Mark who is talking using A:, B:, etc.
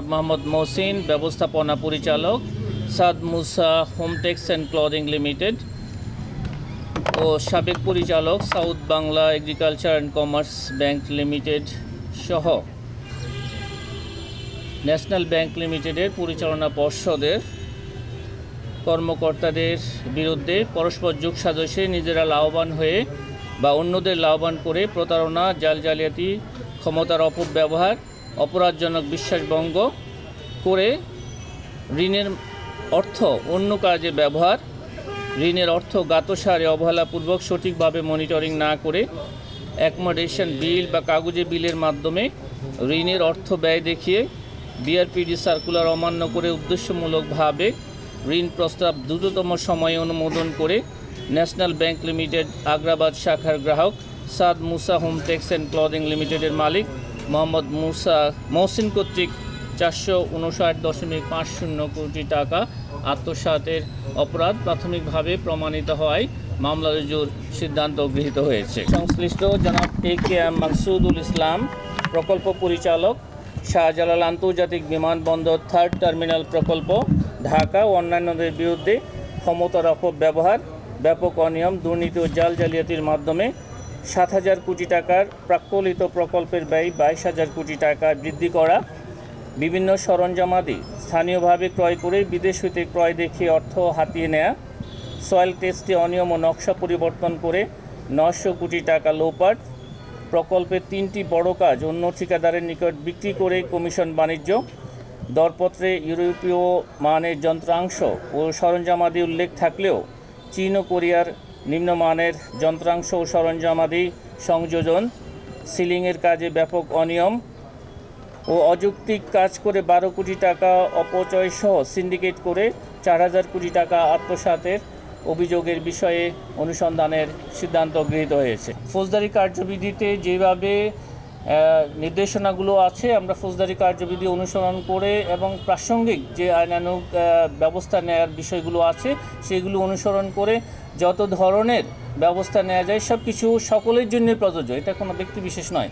A: মোহাম্মদ মহসিন, ব্যবস্থাপনা পরিচালক, সাদ মুসা Hometex and clothing limited ও সাবেক পরিচালক south Bangla agriculture and commerce bank limited সহ ন্যাশনাল ব্যাংক লিমিটেডের পরিচালনা পর্ষদের কর্মকর্তাদের বিরুদ্ধে পরস্পর যোগসাজশে নিজেরা লাভবান হয়ে বা অন্যদের লাভবান করে প্রতারণা, জালিয়াতি, ক্ষমতার অপব্যবহার, অপরাধজনক বিশ্বাসভঙ্গ করে ঋণের অর্থ অন্য কাজে ব্যবহার, ঋণের অর্থ গাতসারে অবহেলাপূর্বক সঠিকভাবে মনিটরিং না করে অ্যাকোমোডেশন বিল বা কাগজে বিলের মাধ্যমে ঋণের অর্থ ব্যয় দেখিয়ে বিআরপিডি সার্কুলার অমান্য করে উদ্দেশ্যমূলকভাবে ঋণ প্রস্তাব দ্রুততম সময়ে অনুমোদন করে ন্যাশনাল ব্যাংক লিমিটেড আগ্রাবাদ শাখার গ্রাহক সাদ মুসা হোমটেক্স অ্যান্ড ক্লদিং লিমিটেডের মালিক মোহাম্মদ মহসিন কর্তৃক 459.50 কোটি টাকা আত্মসাতের অপরাধ প্রাথমিকভাবে প্রমাণিত হওয়ায় মামলা রুজুর সিদ্ধান্ত গৃহীত হয়েছে। সংশ্লিষ্ট জনাব এ.কে.এম. মাকসুদুল ইসলাম, প্রকল্প পরিচালক, শাহজালাল আন্তর্জাতিক বিমানবন্দর 3rd টার্মিনাল প্রকল্প, ঢাকা ও অন্যান্যদের বিরুদ্ধে ক্ষমতার অপব্যবহার, ব্যাপক অনিয়ম, দুর্নীতি ও জালিয়াতির মাধ্যমে 7,000 কোটি টাকার প্রাক্কলিত প্রকল্পের ব্যয় 22,000 কোটি টাকা বৃদ্ধি করা, বিভিন্ন সরঞ্জামাদি স্থানীয়ভাবে ক্রয় করে বিদেশ হইতে ক্রয় দেখিয়ে অর্থ হাতিয়ে নেয়া, সয়েল টেস্টে অনিয়ম ও নকশা পরিবর্তন করে 900 কোটি টাকা লোপাট, প্রকল্পের 3টি বড় কাজ অন্য ঠিকাদারের নিকট বিক্রি করে কমিশন বাণিজ্য, দরপত্রে ইউরোপীয় মানের যন্ত্রাংশ ও সরঞ্জামাদি উল্লেখ থাকলেও চীন ও কোরিয়ার নিম্নমানের যন্ত্রাংশ ও সরঞ্জামাদি সংযোজন, সিলিংয়ের কাজে ব্যাপক অনিয়ম ও অযৌক্তিক কাজ করে 12 কোটি টাকা অপচয়সহ সিন্ডিকেট করে 4,000 কোটি টাকা আত্মসাতের অভিযোগের বিষয়ে অনুসন্ধানের সিদ্ধান্ত গৃহীত হয়েছে। ফৌজদারি কার্যবিধিতে যেভাবে নির্দেশনাগুলো আছে আমরা ফৌজদারি কার্যবিধি অনুসরণ করে এবং প্রাসঙ্গিক যে আইনানুগ ব্যবস্থা নেওয়ার বিষয়গুলো আছে সেগুলো অনুসরণ করে যত ধরনের ব্যবস্থা নেওয়া যায় সব কিছু সকলের জন্য প্রযোজ্য, এটা কোনো ব্যক্তি বিশেষ নয়।